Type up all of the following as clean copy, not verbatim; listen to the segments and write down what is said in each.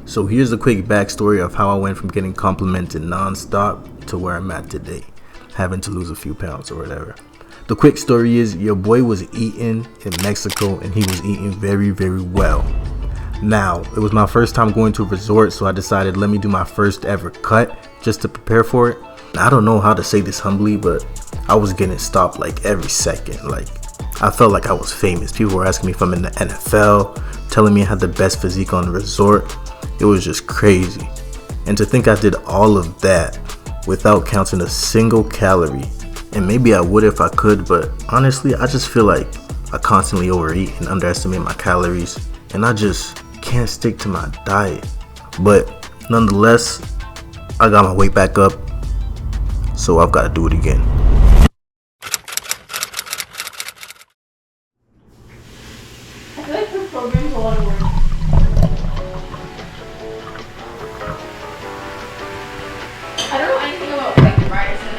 So here's a quick backstory of how I went from getting complimented non-stop to where I'm at today, having to lose a few pounds or whatever. The quick story is your boy was eating in Mexico and he was eating very, very well. Now, it was my first time going to a resort, so I decided let me do my first ever cut just to prepare for it. I don't know how to say this humbly, but I was getting stopped like every second. Like, I felt like I was famous. People were asking me if I'm in the NFL, telling me I had the best physique on the resort. It was just crazy. And to think I did all of that without counting a single calorie. And maybe I would if I could, but honestly, I just feel like I constantly overeat and underestimate my calories. And I just can't stick to my diet. But nonetheless, I got my weight back up, so I've got to do it again. I feel like this program's a lot of work. I don't know anything about like rice and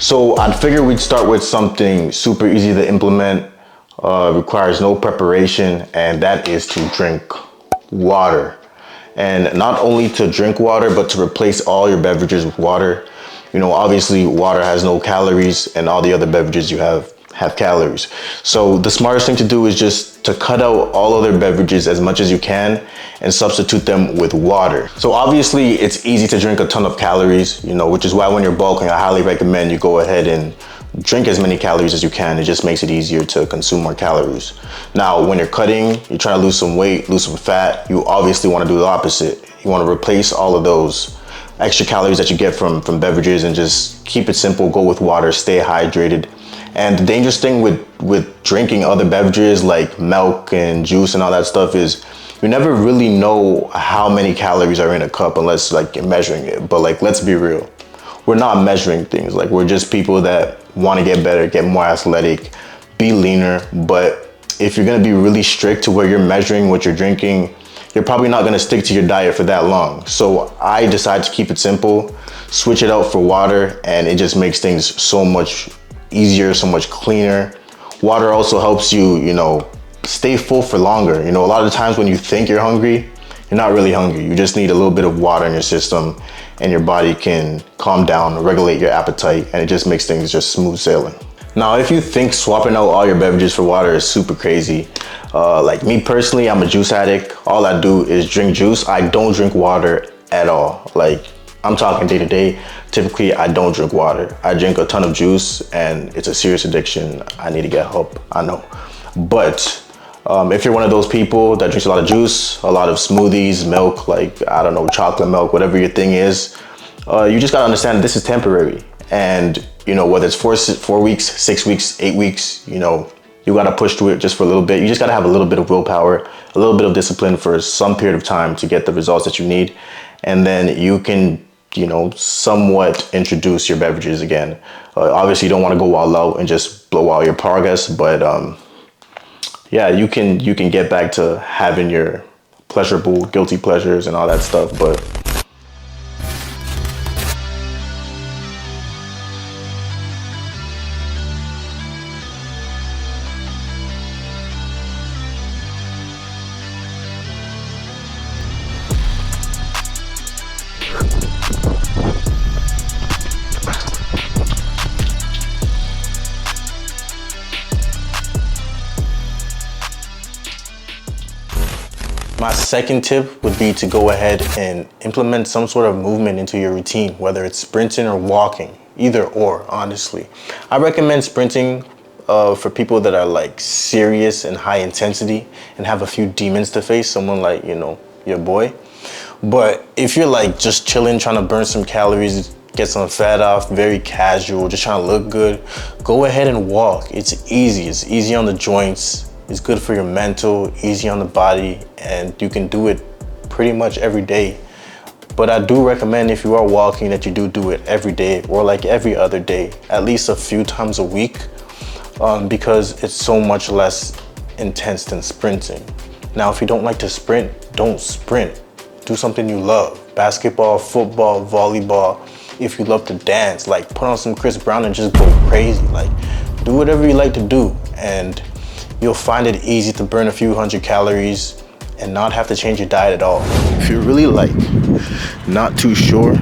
So I'd figure we'd start with something super easy to implement, requires no preparation, and that is to drink water. And not only to drink water, but to replace all your beverages with water. You know, obviously water has no calories and all the other beverages you have calories. So the smartest thing to do is just to cut out all other beverages as much as you can and substitute them with water. So obviously it's easy to drink a ton of calories, you know, which is why when you're bulking, I highly recommend you go ahead and drink as many calories as you can. It just makes it easier to consume more calories. Now, when you're cutting, you're trying to lose some weight, lose some fat, you obviously want to do the opposite. You want to replace all of those extra calories that you get from beverages and just keep it simple, go with water, stay hydrated. And the dangerous thing with drinking other beverages like milk and juice and all that stuff is you never really know how many calories are in a cup unless like you're measuring it. But like, let's be real. We're not measuring things. Like, we're just people that want to get better, get more athletic, be leaner. But if you're going to be really strict to where you're measuring what you're drinking, you're probably not going to stick to your diet for that long. So I decided to keep it simple, switch it out for water, and it just makes things so much easier, so much cleaner. Water also helps you, you know, stay full for longer. You know, a lot of the times when you think you're hungry, you're not really hungry. You just need a little bit of water in your system and your body can calm down, regulate your appetite, and it just makes things just smooth sailing. Now, if you think swapping out all your beverages for water is super crazy, like me personally, I'm a juice addict. All I do is drink juice. I don't drink water at all. Like, I'm talking day to day. Typically, I don't drink water. I drink a ton of juice and it's a serious addiction. I need to get help, I know. But if you're one of those people that drinks a lot of juice, a lot of smoothies, milk, like, I don't know, chocolate milk, whatever your thing is, you just gotta understand that this is temporary. And, you know, whether it's 4 weeks, 6 weeks, 8 weeks, you know, you gotta push through it just for a little bit. You just gotta have a little bit of willpower, a little bit of discipline for some period of time to get the results that you need. And then you can, you know, somewhat introduce your beverages again. Obviously, you don't want to go all out and just blow all your progress, but yeah, you can get back to having your pleasurable guilty pleasures and all that stuff. But my second tip would be to go ahead and implement some sort of movement into your routine, whether it's sprinting or walking, either or, honestly. I recommend sprinting for people that are like serious and high intensity and have a few demons to face, someone like, you know, your boy. But if you're like just chilling, trying to burn some calories, get some fat off, very casual, just trying to look good, go ahead and walk. It's easy on the joints. It's good for your mental, easy on the body, and you can do it pretty much every day. But I do recommend if you are walking that you do it every day or like every other day, at least a few times a week, because it's so much less intense than sprinting. Now, if you don't like to sprint, don't sprint. Do something you love. Basketball, football, volleyball. If you love to dance, like put on some Chris Brown and just go crazy. Like, do whatever you like to do. And you'll find it easy to burn a few hundred calories and not have to change your diet at all. If you're really like not too sure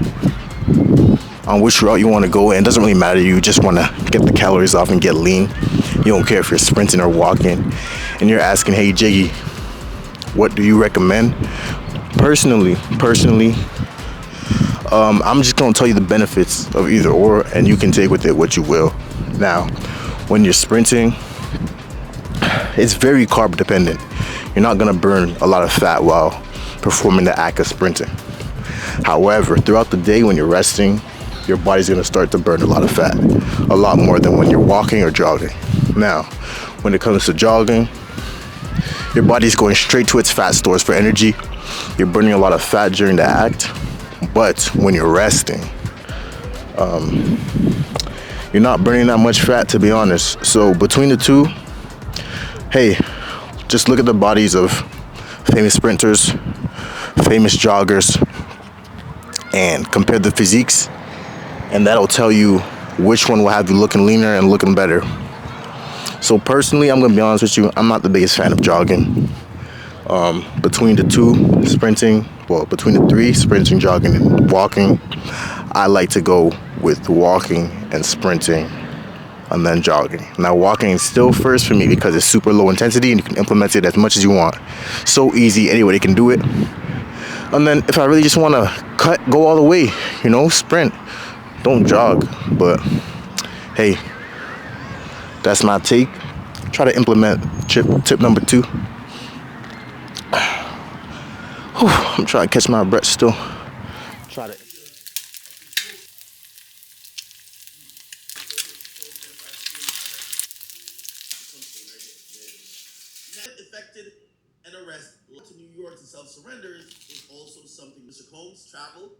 on which route you want to go, and it doesn't really matter, you just want to get the calories off and get lean, you don't care if you're sprinting or walking, and you're asking, hey Jiggy, what do you recommend? Personally, I'm just gonna tell you the benefits of either or, and you can take with it what you will. Now, when you're sprinting, it's very carb dependent. You're not gonna burn a lot of fat while performing the act of sprinting. However, throughout the day when you're resting, your body's gonna start to burn a lot of fat, a lot more than when you're walking or jogging. Now, when it comes to jogging, your body's going straight to its fat stores for energy. You're burning a lot of fat during the act, but when you're resting, you're not burning that much fat, to be honest. So between the two, hey, just look at the bodies of famous sprinters, famous joggers, and compare the physiques, and that'll tell you which one will have you looking leaner and looking better. So personally, I'm gonna be honest with you, I'm not the biggest fan of jogging. Between the two, between the three, sprinting, jogging, and walking, I like to go with walking and sprinting and then jogging. Now walking is still first for me because it's super low intensity and you can implement it as much as you want. So easy, anybody can do it. And then if I really just want to go all the way, sprint, don't jog. But hey, that's my take. Try to implement tip number 2. I'm trying to catch my breath still. Try to. Affected and arrested to New York to self-surrender is also something Mr. Combs' travel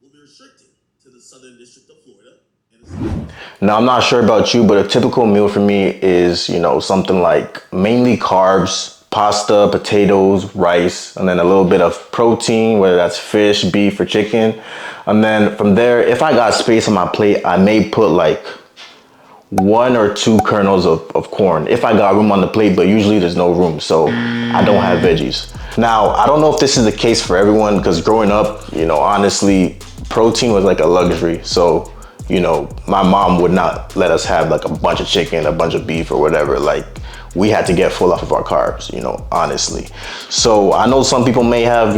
will be restricted to the Southern District of Florida. Now, I'm not sure about you, but a typical meal for me is, something like mainly carbs, pasta, potatoes, rice, and then a little bit of protein, whether that's fish, beef, or chicken. And then from there, if I got space on my plate, I may put like 1 or 2 kernels of corn if I got room on the plate, but usually there's no room, so I don't have veggies. Now, I don't know if this is the case for everyone, because growing up, honestly, protein was like a luxury. So, my mom would not let us have like a bunch of chicken, a bunch of beef or whatever. Like, we had to get full off of our carbs, honestly. So I know some people may have,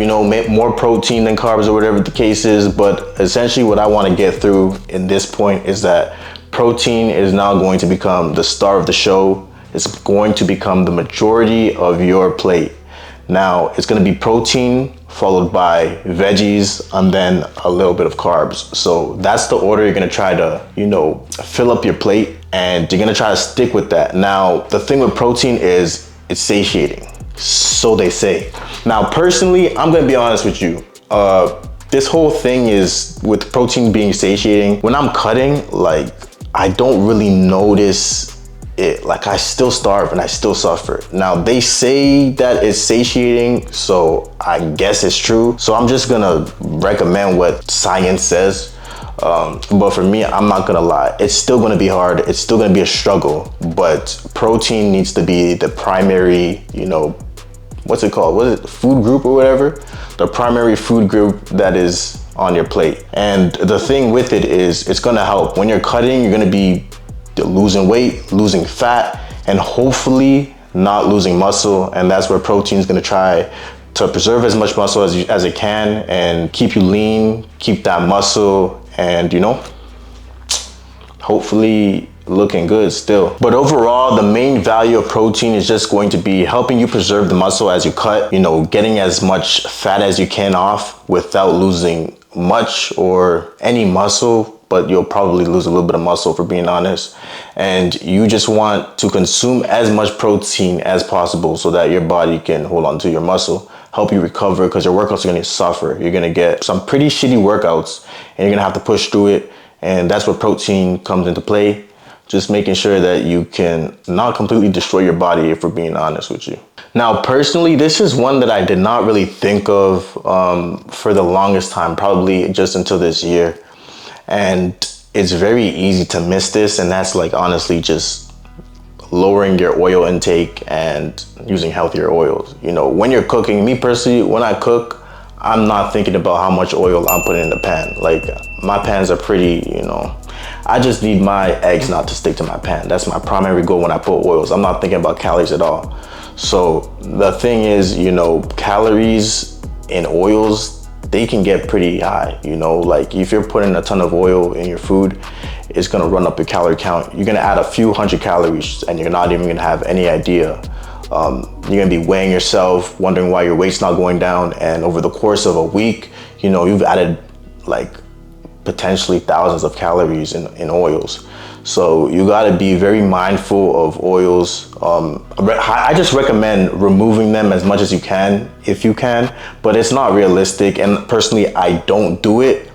more protein than carbs or whatever the case is, but essentially what I want to get through in this point is that protein is now going to become the star of the show. It's going to become the majority of your plate. Now, it's going to be protein followed by veggies and then a little bit of carbs. So that's the order you're going to try to, fill up your plate, and you're going to try to stick with that. Now, the thing with protein is it's satiating. So they say. Now, personally, I'm going to be honest with you. This whole thing is with protein being satiating. When I'm cutting, I don't really notice it. Like, I still starve and I still suffer. Now, they say that it's satiating, so I guess it's true. So I'm just gonna recommend what science says. But for me, I'm not gonna lie. It's still gonna be hard. It's still gonna be a struggle. But protein needs to be the primary, what's it called? What is it? Food group or whatever? The primary food group that is on your plate. And the thing with it is it's gonna help. When you're cutting, you're gonna be losing weight, losing fat, and hopefully not losing muscle. And that's where protein is gonna try to preserve as much muscle as it can and keep you lean, keep that muscle, and hopefully looking good still. But overall, the main value of protein is just going to be helping you preserve the muscle as you cut, getting as much fat as you can off without losing much or any muscle, but you'll probably lose a little bit of muscle, for being honest. And you just want to consume as much protein as possible so that your body can hold on to your muscle, help you recover, because your workouts are going to suffer. You're going to get some pretty shitty workouts and you're going to have to push through it. And that's where protein comes into play. Just making sure that you can not completely destroy your body, if we're being honest with you. Now, personally, this is one that I did not really think of for the longest time, probably just until this year. And it's very easy to miss this, and that's honestly just lowering your oil intake and using healthier oils. You know, when you're cooking, me personally, when I cook, I'm not thinking about how much oil I'm putting in the pan. Like, my pans are pretty, you know, I just need my eggs not to stick to my pan. That's my primary goal when I put oils. I'm not thinking about calories at all. So the thing is, you know, calories in oils, they can get pretty high, you know, like if you're putting a ton of oil in your food, it's gonna run up your calorie count. You're gonna add a few hundred calories and you're not even gonna have any idea. You're gonna be weighing yourself, wondering why your weight's not going down. And over the course of a week, you know, you've added like potentially thousands of calories in oils. So you gotta be very mindful of oils. I just recommend removing them as much as you can, if you can, but it's not realistic. And personally, I don't do it.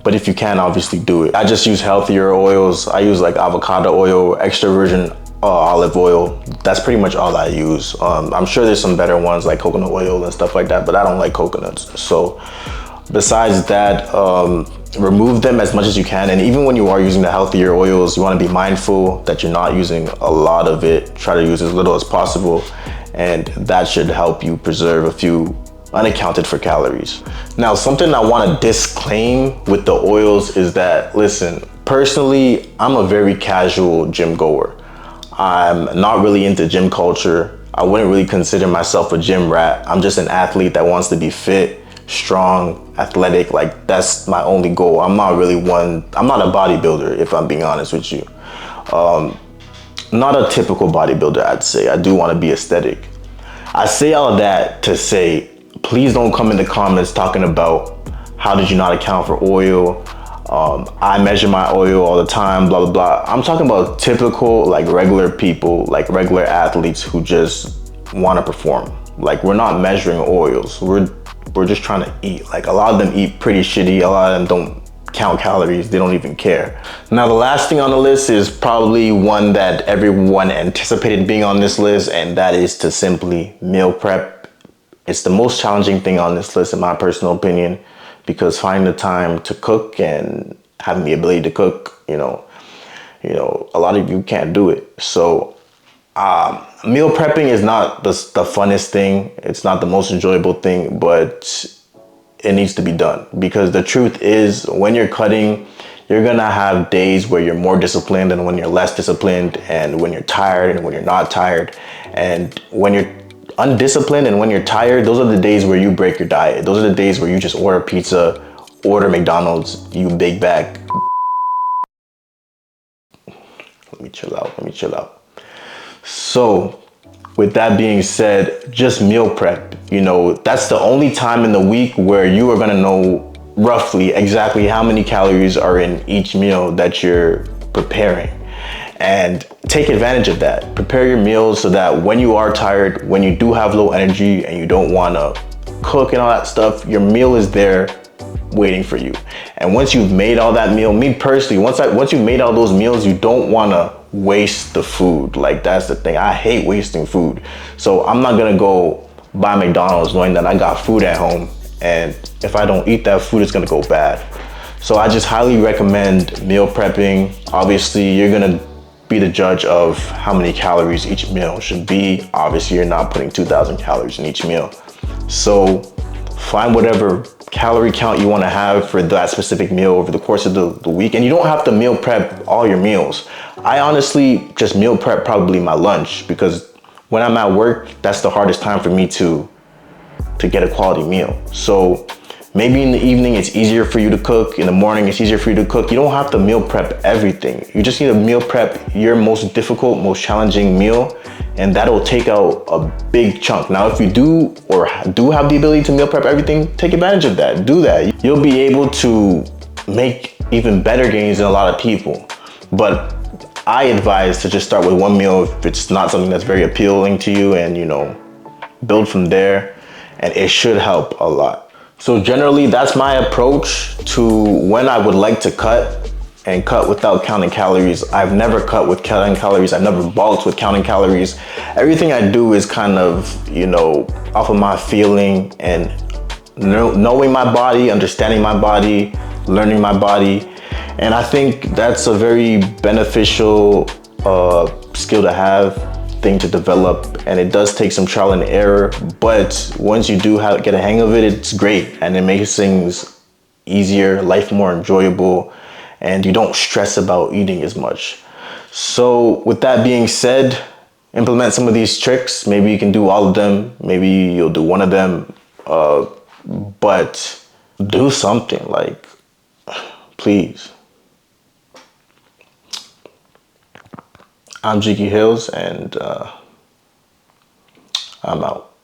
But if you can, obviously do it. I just use healthier oils. I use like avocado oil, extra virgin olive oil. That's pretty much all I use. I'm sure there's some better ones like coconut oil and stuff like that, but I don't like coconuts. So besides that, remove them as much as you can. And even when you are using the healthier oils, you want to be mindful that you're not using a lot of it. Try to use as little as possible. And that should help you preserve a few unaccounted for calories. Now, something I want to disclaim with the oils is that, listen, personally, I'm a very casual gym goer. I'm not really into gym culture. I wouldn't really consider myself a gym rat. I'm just an athlete that wants to be fit, strong, athletic. Like, that's my only goal. I'm not a bodybuilder, if I'm being honest with you. Not a typical bodybuilder, I'd say. I do want to be aesthetic. I say all of that to say, please don't come in the comments talking about how did you not account for oil. I measure my oil all the time, blah, blah, blah. I'm talking about typical, like regular people, like regular athletes who just want to perform. Like, we're not measuring oils. We're just trying to eat. Like, a lot of them eat pretty shitty. A lot of them don't count calories. They don't even care. Now, the last thing on the list is probably one that everyone anticipated being on this list, and that is to simply meal prep. It's the most challenging thing on this list, in my personal opinion, because finding the time to cook and having the ability to cook, you know, a lot of you can't do it. So meal prepping is not the funnest thing. It's not the most enjoyable thing, but it needs to be done, because the truth is, when you're cutting, you're gonna have days where you're more disciplined and when you're less disciplined, and when you're tired and when you're not tired. And when you're undisciplined and when you're tired, those are the days where you break your diet. Those are the days where you just order pizza, order McDonald's, you big bag. Let me chill out. So with that being said, just meal prep. You know, that's the only time in the week where you are gonna know roughly exactly how many calories are in each meal that you're preparing. And take advantage of that. Prepare your meals so that when you are tired, when you do have low energy and you don't want to cook and all that stuff, your meal is there waiting for you. And once you've made all that meal, me personally, once you've made all those meals, you don't want to waste the food. Like, that's the thing. I hate wasting food. So I'm not gonna go buy McDonald's knowing that I got food at home, and if I don't eat that food, it's gonna go bad. So I just highly recommend meal prepping. Obviously, you're gonna be the judge of how many calories each meal should be. Obviously, you're not putting 2,000 calories in each meal. So find whatever calorie count you want to have for that specific meal over the course of the week. And you don't have to meal prep all your meals. I honestly just meal prep probably my lunch, because when I'm at work, that's the hardest time for me to get a quality meal. So maybe in the evening, it's easier for you to cook. In the morning, it's easier for you to cook. You don't have to meal prep everything. You just need to meal prep your most difficult, most challenging meal, and that'll take out a big chunk. Now, if you do have the ability to meal prep everything, take advantage of that. Do that. You'll be able to make even better gains than a lot of people. But I advise to just start with one meal if it's not something that's very appealing to you, and, you know, build from there, and it should help a lot. So generally, that's my approach to when I would like to cut, and cut without counting calories. I've never cut with counting calories. I've never bulked with counting calories. Everything I do is kind of, you know, off of my feeling and knowing my body, understanding my body, learning my body. And I think that's a very beneficial skill to have, thing to develop, and it does take some trial and error. But once you do get a hang of it, it's great, and it makes things easier, life more enjoyable, and you don't stress about eating as much. So with that being said, implement some of these tricks. Maybe you can do all of them. Maybe you'll do one of them. But do something, like, please. I'm Jiggy Hills, and I'm out.